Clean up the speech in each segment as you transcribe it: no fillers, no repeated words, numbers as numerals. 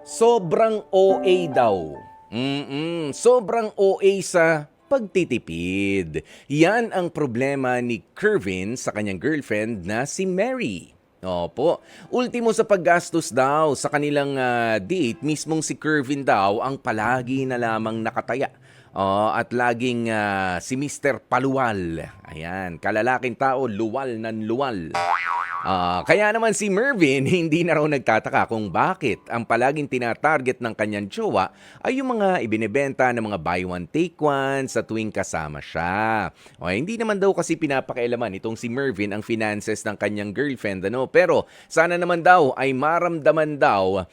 Sobrang OA daw. Sobrang OA sa pagtitipid. Yan ang problema ni Kervin sa kanyang girlfriend na si Mary. Opo. Ultimo sa paggastos daw sa kanilang date, mismong si Kervin daw ang palagi na lamang nakataya. At laging si Mr. Paluwal. Ayan, kalalaking tao, luwal ng luwal. Kaya naman si Mervin hindi na raw nagtataka kung bakit ang palaging tinatarget ng kanyang jowa ay yung mga ibinebenta ng mga buy one take one sa tuwing kasama siya. Hindi naman daw kasi pinapakailaman itong si Mervin ang finances ng kanyang girlfriend, pero sana naman daw ay maramdaman daw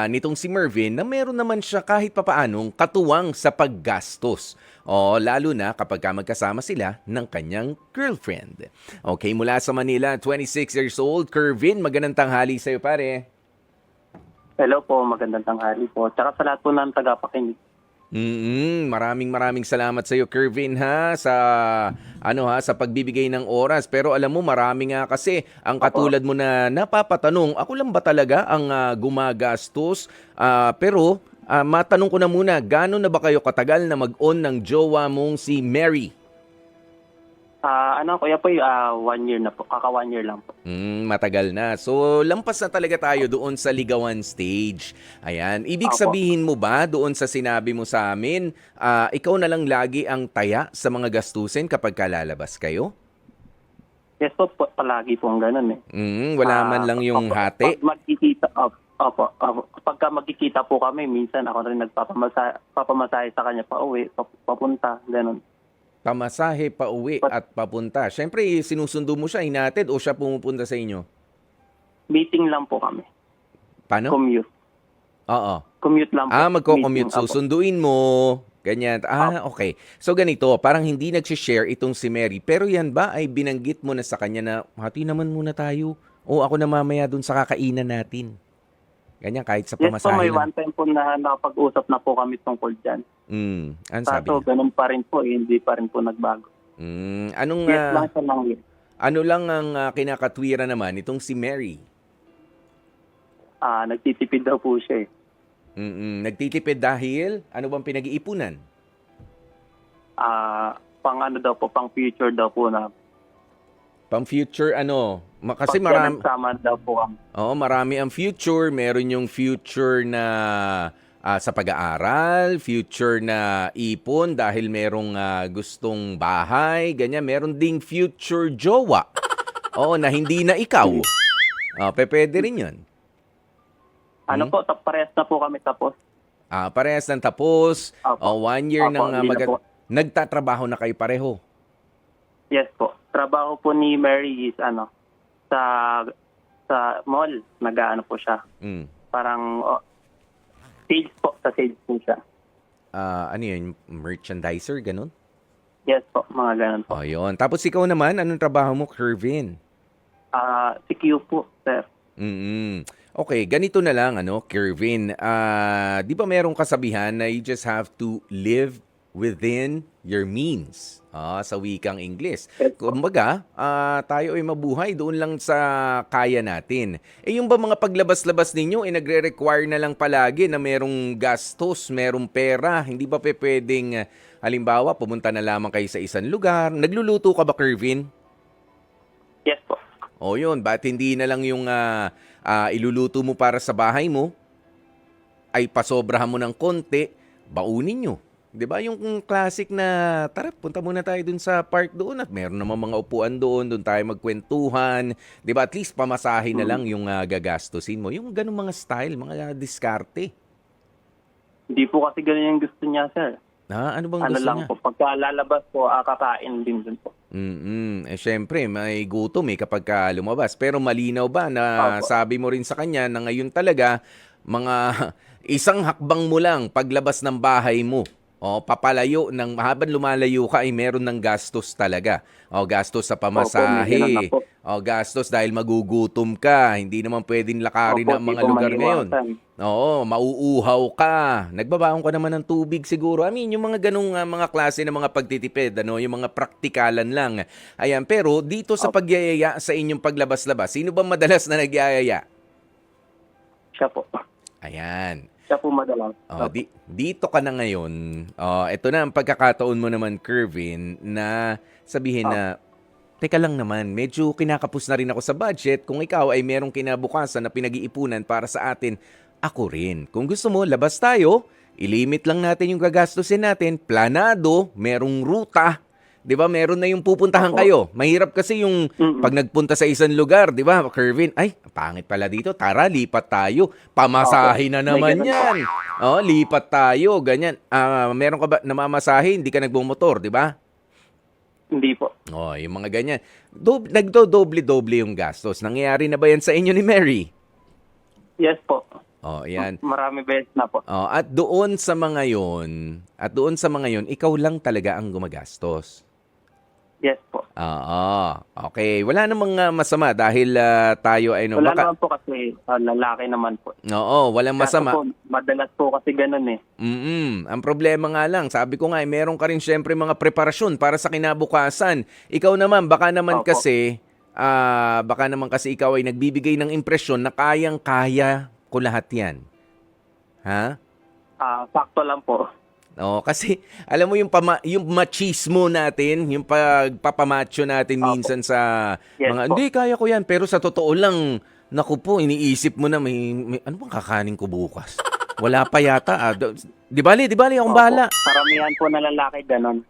nitong si Mervin na meron naman siya kahit papaanong katuwang sa paggastos. Lalo na kapag magkasama sila ng kanyang girlfriend. Okay, mula sa Manila, 26 years old, Kervin, magandang tanghali sa'yo, pare. Hello po, magandang tanghali po. Tsaka sa lahat po ng tagapakinig. Maraming salamat sa iyo, Kervin, sa pagbibigay ng oras. Pero alam mo, marami nga kasi ang katulad mo na napapatanong, ako lang ba talaga ang gumagastos? Pero matanong ko na muna, gaano na ba kayo katagal na mag-on ng jowa mong si Mary? Kuya po, 1 year na po. Kaka 1 year lang po. Matagal na. So, lampas na talaga tayo doon sa ligawan stage. Ayan. Ibig sabihin mo ba doon sa sinabi mo sa amin, ikaw na lang lagi ang taya sa mga gastusin kapag kalalabas kayo? Yes po, palagi po ang ganun eh. Wala man lang yung hati? Pag magkikita, pagka magkikita po kami, minsan ako rin nagpapamasahe sa kanya pa uwi, papunta, ganun. Pamasahe pa uwi at papunta. Siyempre, sinusundo mo siya, hinatid o siya pumupunta sa inyo? Meeting lang po kami. Paano? Commute. Oo. Commute lang po. Magko-commute. Meeting, So, sunduin mo. Ganyan. Okay. So, ganito. Parang hindi nag-share itong si Mary. Pero yan ba ay binanggit mo na sa kanya na, hati naman muna tayo. O ako na mamaya dun sa kakainan natin. Ganyan, kahit sa yes po, pamasahe may lang. one time po na nakapag-usap na po kami tungkol dyan. Ano sabi Kaso, niya? ganun pa rin po, hindi pa rin po nagbago. Anong, Yes lang siya lang yun. ano lang ang kinakatwira naman itong si Mary? Nagtitipid daw po siya eh. Nagtitipid dahil ano bang pinag-iipunan? Pang future daw po na. Pang future kasi marami. Nagsama daw po kami. Marami ang future. Meron yung future na sa pag-aaral, future na ipon dahil merong gustong bahay, ganyan. Meron ding future jowa. Na hindi na ikaw. Pwede rin yun. Parehas na po kami tapos. Parehas ng tapos. Opo. 1 year Opo, ng hindi na po. nagtatrabaho na kayo pareho. Yes po. Trabaho po ni Mary is sa mall. Nag-aano po siya. Parang sales po. Sa sales po siya. Ano yun? Merchandiser, ganun? Yes po. Mga ganun po. Yun. Tapos ikaw naman, anong trabaho mo, Kervin? Si Q po, sir. Okay, ganito na lang, Kervin. Di ba merong kasabihan na you just have to live within your means sa wikang Ingles. Kumbaga, tayo ay mabuhay doon lang sa kaya natin. Yung ba mga paglabas-labas ninyo, nagre-require na lang palagi na merong gastos, merong pera. Hindi ba pwedeng, halimbawa, pumunta na lamang kayo sa isang lugar? Nagluluto ka ba, Kervin? Yes po. Yun. Ba't hindi na lang yung iluluto mo para sa bahay mo, ay pasobrahan mo ng konti, baunin nyo. 'Di ba yung classic na, tara, punta muna tayo dun sa park doon at meron naman mga upuan doon tayo magkwentuhan. 'Di ba? At least pamasahe na lang yung gagastusin mo. Yung ganung mga style, mga diskarte. Hindi po kasi ganun yung gusto niya, sir. Ano bang gusto lang niya? po, pagka lalabas po, kakain din dun po. Syempre, may gutom kapag lumabas. Pero malinaw ba na sabi mo rin sa kanya na ngayon talaga, mga isang hakbang mo lang paglabas ng bahay mo, papalayo ng habang lumalayo ka ay meron ng gastos talaga. Gastos sa pamasahe. Gastos dahil magugutom ka. Hindi naman pwedeng lakarin ang mga lugar ngayon. Mauuhaw ka. Nagbabaon ka naman ng tubig siguro. Yung mga ganung mga klase ng mga pagtitipid, yung mga praktikalan lang. Ayan, pero dito sa pagyayaya sa inyong paglabas-labas, sino ba madalas na nagyayaya? Siya po. Ayan. Siya po madalas. Oh, dito ka na ngayon. Oh, ito na ang pagkakataon mo naman, Kervin, na sabihin na, teka lang naman, medyo kinakapos na rin ako sa budget. Kung ikaw ay merong kinabukasan na pinag-iipunan para sa atin, ako rin. Kung gusto mo, labas tayo, ilimit lang natin yung gagastusin natin, planado, merong ruta. 'Di ba? Meron na yung pupuntahan kayo. Mahirap kasi yung pag nagpunta sa isang lugar, 'di ba? Kervin, ay, pangit pala dito. Tara, lipat tayo. Pamasahe na naman May ganun 'yan. Oh, lipat tayo, ganyan. Meron ka ba namamasahe, hindi ka nagbumotor, 'di ba? Hindi po. Oh, yung mga ganyan. Nagdo-doble-doble yung gastos. Nangyayari na ba 'yan sa inyo ni Mary? Yes po. Oh, 'yan. Marami beses na po. Oh, at doon sa mga 'yon, ikaw lang talaga ang gumagastos. Yes po. Oo. Okay. Wala namang masama dahil tayo ay Wala naman po kasi lalaki naman po. Oo, walang Kaso masama. po, madalas po kasi ganun eh. Ang problema nga lang, sabi ko nga, meron ka rin syempre mga preparasyon para sa kinabukasan. Ikaw naman, baka naman Opo. kasi ikaw ay nagbibigay ng impresyon na kayang-kaya ko lahat yan. Ha? Sakto lang po. Oo, kasi alam mo yung machismo natin, yung pagpapamacho natin Opo. minsan sa Yes mga, po. hindi, kaya ko yan. Pero sa totoo lang, naku po, iniisip mo na ano bang kakanin ko bukas? Wala pa yata. Di bali, akong Opo. bahala. Karamihan po na lalaki ganun.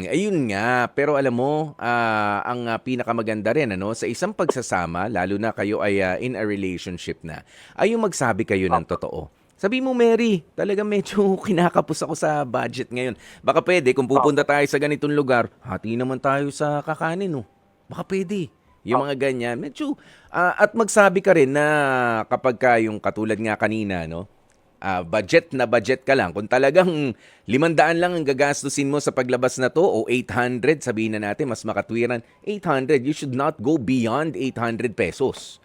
Ayun nga. Pero alam mo, ang pinakamaganda rin, sa isang pagsasama, lalo na kayo ay in a relationship na, ay yung magsabi kayo ng totoo. Sabi mo, Mary, talaga medyo kinakapos ako sa budget ngayon. Baka pwede, kung pupunta tayo sa ganitong lugar, hati naman tayo sa kakanin, no? Baka pwede. Yung mga ganyan. Medyo, at magsabi ka rin na kapag yung katulad nga kanina, no? Budget na budget ka lang. Kung talagang 500 lang ang gagastusin mo sa paglabas na to o 800, sabihin na natin, mas makatwiran, 800, you should not go beyond 800 pesos.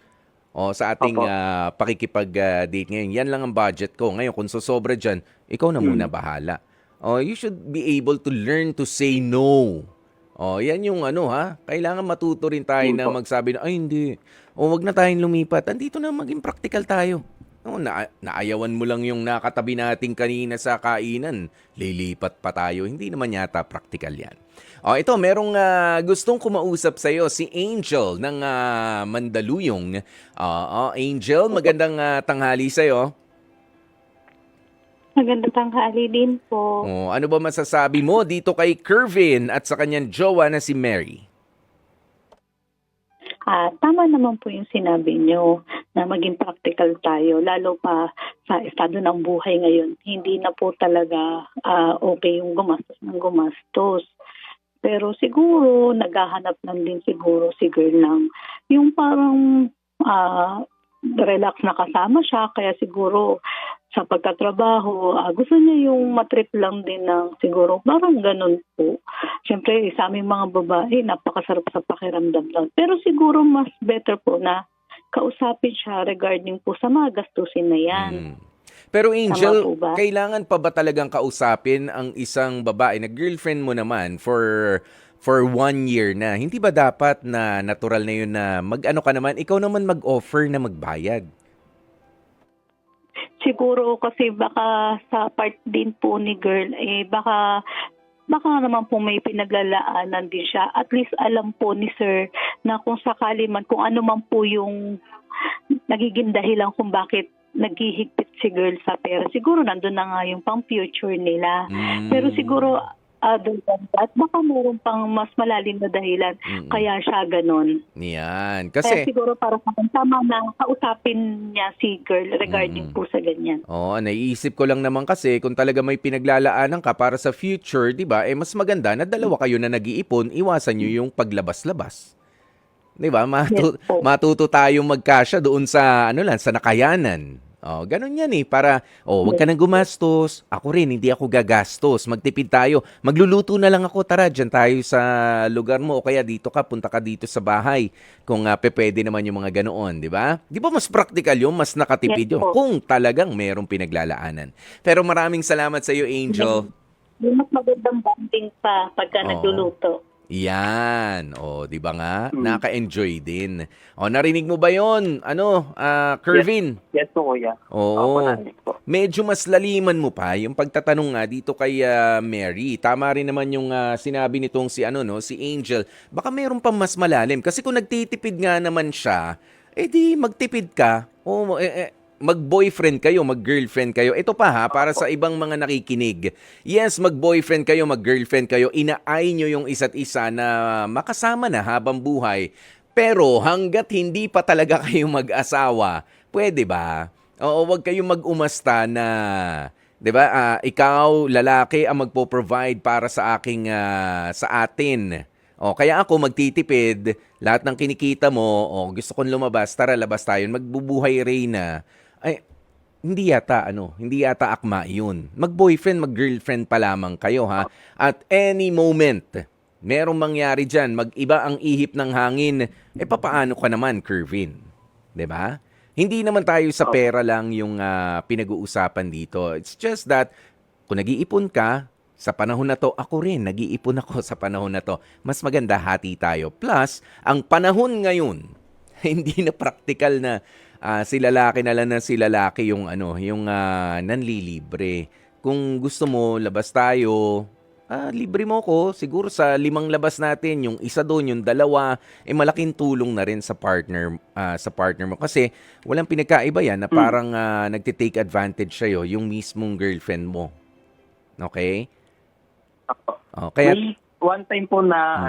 O sa ating Opo. pakikipag-date ngayon, yan lang ang budget ko. Ngayon, kung sosobra dyan, ikaw na muna bahala. O, you should be able to learn to say no. O, yan yung kailangan matuto rin tayo na magsabi na, ay hindi, o wag na tayong lumipat. Andito na maging practical tayo. No, naayawan mo lang yung nakatabi natin kanina sa kainan. Lilipat pa tayo. Hindi naman yata practical yan. O, ito, merong gustong kumausap sa'yo, si Angel ng Mandaluyong. Angel, magandang tanghali sa'yo. Magandang tanghali din po. Ano ba masasabi mo dito kay Kervin at sa kanyang jowa na si Mary? Tama naman po yung sinabi nyo na maging practical tayo, lalo pa sa estado ng buhay ngayon. Hindi na po talaga okay yung gumastos ng gumastos. Pero siguro, naghahanap lang din siguro si girl ng yung parang relax na kasama siya. Kaya siguro sa pagkatrabaho, gusto niya yung matrip lang din ng siguro parang ganun po. Siyempre, sa aming mga babae, napakasarap sa pakiramdam lang. Pero siguro mas better po na kausapin siya regarding po sa mga gastusin na yan. Pero Angel, Tama po ba? kailangan pa ba talagang kausapin ang isang babae na girlfriend mo naman for 1 year na? Hindi ba dapat na natural na yun na mag-ano ka naman, ikaw naman mag-offer na magbayad? Siguro kasi baka sa part din po ni girl, baka naman po may pinaglalaanan din siya. At least alam po ni sir na kung sakali man, kung ano man po yung nagiging dahilan kung bakit naghihigpit si girl sa pera. Siguro nandun na nga yung pang future nila. Pero siguro other than that, baka meron pang mas malalim na dahilan kaya siya ganon. Yan. Kaya Kasi, siguro para sa akin, tama na kausapin niya si girl regarding po sa ganyan. naiisip ko lang naman kasi kung talaga may pinaglalaanan ka para sa future, di ba, mas maganda na dalawa kayo na nag-iipon, iwasan nyo yung paglabas-labas. Di ba? Yes po. Matuto tayong magkasya doon sa, sa nakayanan. Ganun yan para, wag ka nang gumastos. Ako rin, hindi ako gagastos. Magtipid tayo. Magluluto na lang ako. Tara, dyan tayo sa lugar mo. O kaya dito ka, punta ka dito sa bahay. Kung pwede naman yung mga ganoon, di ba? Di ba mas practical yun? Mas nakatipid Yes yun. po. Kung talagang merong pinaglalaanan. Pero maraming salamat sa iyo, Angel. Yung mas magandang bonding pa pagka Oo. nagluluto. Yan. Di ba nga? Naka-enjoy din. Narinig mo ba yon? Kervin? Yes po, kuya. Oo. Narinig po. medyo mas laliman mo pa yung pagtatanong nga dito kay Mary. Tama rin naman yung sinabi nitong si ano no, si Angel. Baka meron pang mas malalim kasi kung nagtitipid nga naman siya, edi magtipid ka. O mag-boyfriend kayo, mag-girlfriend kayo. Ito pa ha, para sa ibang mga nakikinig. Yes, mag-boyfriend kayo, mag-girlfriend kayo. Inaay nyo yung isa't isa na makasama na habang buhay. Pero hanggat hindi pa talaga kayo mag-asawa, pwede ba? Oo, wag kayong mag-umasta na, 'di ba? Ikaw, lalaki ang magpo-provide para sa atin. O kaya ako magtitipid, lahat ng kinikita mo, gusto kong lumabas, tara labas tayo, magbubuhay Reyna. Ay, hindi yata akma 'yun. Mag-boyfriend, mag-girlfriend pa lamang kayo ha. At any moment, merong mangyari diyan, mag-iba ang ihip ng hangin. Papaano ka naman, Kervin? 'Di ba? Hindi naman tayo sa pera lang yung pinag-uusapan dito. It's just that kung nag-iipon ka, sa panahon na to, ako rin, nag-iipon ako sa panahon na to. Mas maganda hati tayo. Plus, ang panahon ngayon, hindi na practical na si lalaki na lang na si lalaki yung nanlilibre. Kung gusto mo, labas tayo, libre mo ko. Siguro sa 5 labas natin, yung isa doon, yung 2, malaking tulong na rin sa partner mo. Kasi walang pinagkaiba yan na parang nagtitake advantage sa'yo yung mismong girlfriend mo. Okay? Kaya May one time po na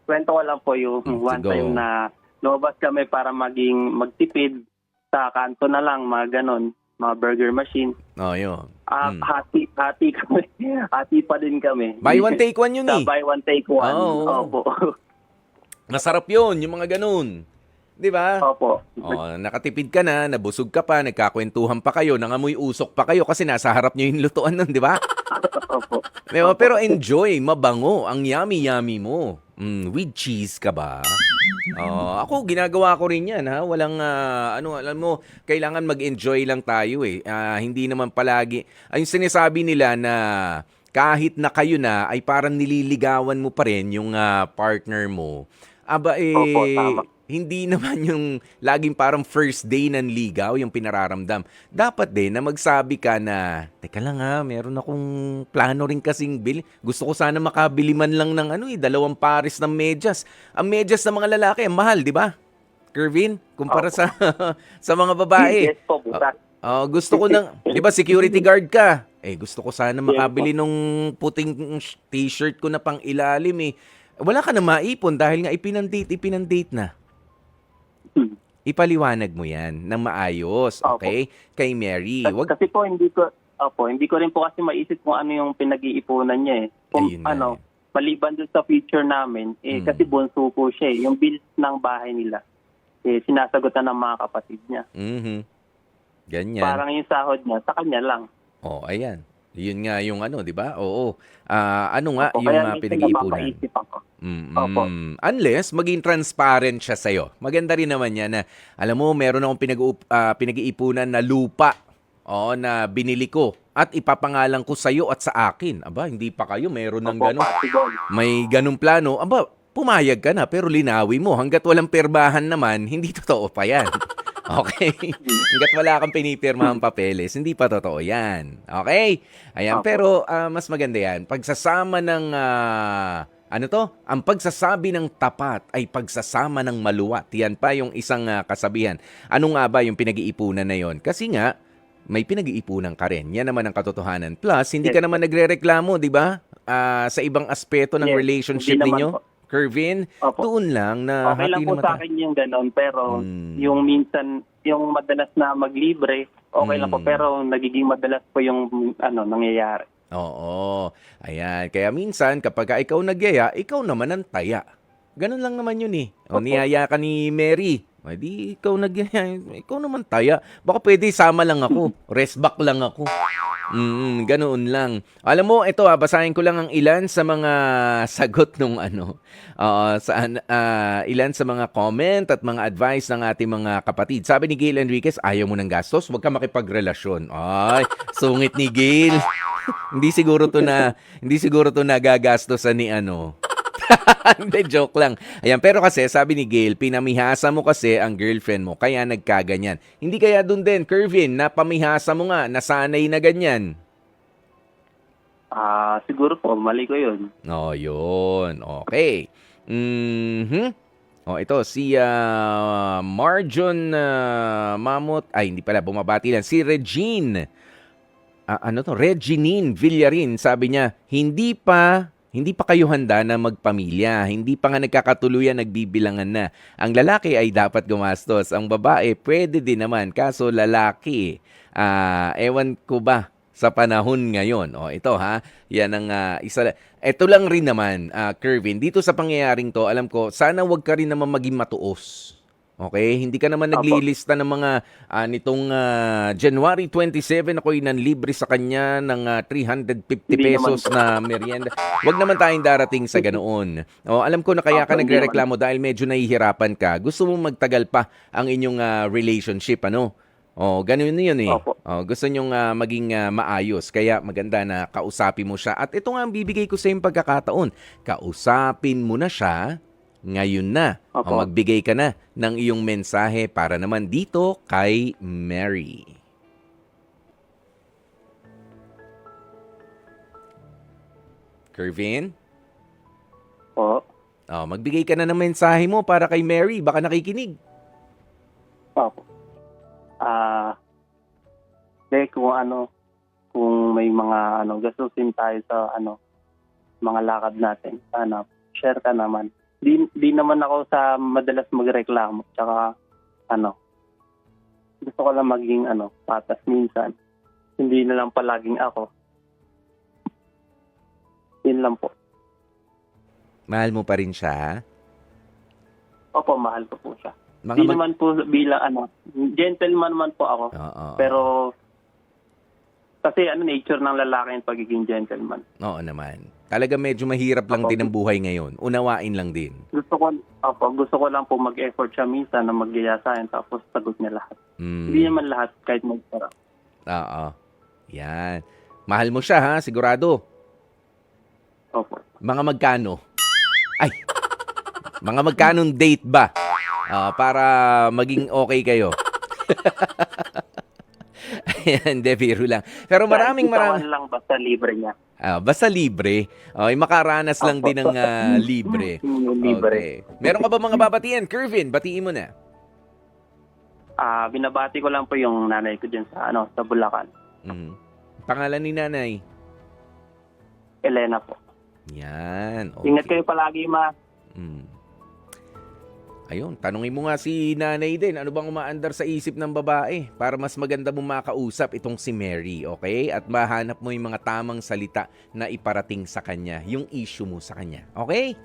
kwento ko lang po yung one go. time na lumabas kami para magtipid sa kanto na lang, mga ganon, mga burger machine. yun. Hati kami. Hati pa din kami. Buy one, take one yun Sa eh. buy one, take one. Oo. Opo. Masarap yun, yung mga ganun. Di ba? Opo. Nakatipid ka na, nabusog ka pa, nagkakwentuhan pa kayo, nangamoy usok pa kayo kasi nasa harap nyo yung lutuan nun, di ba? Opo. Diba? Pero enjoy, mabango, ang yummy-yummy mo. With cheese ka ba? Ako, ginagawa ko rin yan, ha? Walang, alam mo, kailangan mag-enjoy lang tayo, eh. Hindi naman palagi, yung sinasabi nila na kahit na kayo na, ay parang nililigawan mo pa rin yung partner mo. Opo, tama. Hindi naman yung laging parang first day ng ligaw yung pinararamdam. Dapat din na magsabi ka na, teka lang meron akong plano rin kasing gusto ko sana makabili man lang ng 2 pares ng medyas. Ang medyas ng mga lalaki, ang mahal, di ba? Kervin, kumpara sa sa mga babae. Yes po, bukas. Gusto ko di ba security guard ka? Gusto ko sana makabili nung puting t-shirt ko na pang ilalim eh. Wala ka na maipon dahil nga ipinandate na. Ipaliwanag mo yan ng maayos, okay? Kay Mary. Kasi po hindi ko rin po kasi maisip kung ano yung pinag-iipunan niya eh. Kung Ayun maliban dun sa future namin, kasi bunso po siya eh. Yung bills ng bahay nila, sinasagutan ng mga kapatid niya. Ganyan. Parang yung sahod niya, sa kanya lang. Ayan. Yun nga yung di ba? Oo. Opo, Yung pinag-iipunan? napapaisip ako. Opo. Unless maging transparent siya sa'yo. Maganda rin naman yan na, alam mo, meron akong pinag-iipunan na lupa na binili ko at ipapangalan ko sa'yo at sa akin. Aba, hindi pa kayo meron ng gano'n. May ganung plano. Aba, pumayag ka na pero linawi mo. Hanggat walang perbahan naman, hindi totoo pa yan. Okay? Hanggat wala kang pinipirmahang papeles, hindi pa totoo yan. Okay? Ayan, pero mas maganda yan. Pagsasama ng, ang pagsasabi ng tapat ay pagsasama ng maluwat. Yan pa yung isang kasabihan. Ano nga ba yung pinag-iipunan na yon? Kasi nga, may pinag-iipunan ka rin. Yan naman ang katotohanan. Plus, hindi ka naman nagre-reklamo, di ba? Sa ibang aspeto ng relationship ninyo. Kervin, doon lang na okay lang po sa akin yung gano'n, pero yung minsan, yung madalas na maglibre, okay lang po, pero nagiging madalas po yung nangyayari. Oo. Ayan. Kaya minsan, kapag ikaw nagyaya, ikaw naman ang taya. Ganun lang naman yun eh. Niyaya ka ni Mary. Di ikaw nagyaya. Ikaw naman taya. Baka pwede sama lang ako. Rest back lang ako. Ganoon lang. Alam mo, ito basahin ko lang ang ilan sa mga sagot nung ilan sa mga comment at mga advice ng ating mga kapatid. Sabi ni Gail Enriquez, ayaw mo ng gastos, huwag ka makipagrelasyon. Ay, sungit ni Gail. Hindi siguro to nagagastosan ni Hindi, joke lang. Ayan, pero kasi sabi ni Gail, pinamihasa mo kasi ang girlfriend mo, kaya nagkaganyan. Hindi kaya dun din, Kervin, napamihasa mo nga, nasanay na ganyan. Siguro po, mali ko yun. Oh, yun. Okay. Mhm. Oh, ito si Marjon Mamut. Ay, hindi pala bumabati lang. Si Regine. Ano to? Reginine Villarin. Sabi niya, hindi pa kayo handa na magpamilya. Hindi pa nga nagkakatuluyan, nagbibilangan na. Ang lalaki ay dapat gumastos. Ang babae, pwede din naman. Kaso lalaki, ewan ko ba sa panahon ngayon. O, ito ha. Yan ang isa. Ito lang rin naman, Kervin. Dito sa pangyayaring to, alam ko, sana wag ka rin naman maging matuos. Okay? Hindi ka naman Opo. naglilista ng mga nitong January 27 ako'y nanlibre sa kanya ng 350 Hindi pesos na merienda. Wag naman tayong darating sa ganoon. O, alam ko na kaya ka Opo, hindi nagrereklamo dahil medyo nahihirapan ka. Gusto mo magtagal pa ang inyong relationship, ano? Oh, ganun yun eh. Opo. Oh, gusto nyong maging maayos. Kaya maganda na kausapin mo siya. At ito nga ang bibigay ko sa iyong pagkakataon. Kausapin mo na siya ngayon na. Opo. O magbigay ka na ng iyong mensahe para naman dito kay Mary. Kervin? Po. Oh, magbigay ka na ng mensahe mo para kay Mary. Baka nakikinig. Opo. Kung may mga gastusin tayo sa mga lakad natin, share ka naman. Di naman ako sa madalas magreklamo. Tsaka gusto ko lang maging patas minsan. Hindi na lang palaging ako. Yun lang po. Mahal mo pa rin siya? Opo, mahal ko po siya. Mga Di naman po bilang gentleman man po ako. Oo. Pero kasi nature ng lalaki yung pagiging gentleman. Oo naman. Talaga medyo mahirap lang Opo. din ang buhay ngayon. Unawain lang din. Gusto ko lang po mag-effort siya minsan na mag-iya sa akin tapos sagot niya lahat. Hindi naman lahat kahit mag-sarap. Oo. Yan. Mahal mo siya ha, sigurado. Opo. Mga magkano? Ay, mga magkanong date ba? Para maging okay kayo. Ayan, hindi, biro lang. Pero maraming lang basta libre niya. basta libre. Okay, makaranas lang Opo. din ng libre. Libre. Okay. Meron ka ba mga babatian? Kervin, batiin mo na. Binabati ko lang po yung nanay ko dyan sa Bulacan. Mhm. Pangalan ni nanay? Elena po. Yan. Okay. Ingat kayo palagi, ma. Mm. Ayun, tanungin mo nga si nanay din, ano bang umaandar sa isip ng babae para mas maganda mo makausap itong si Mary, okay? At mahanap mo yung mga tamang salita na iparating sa kanya, yung issue mo sa kanya, okay?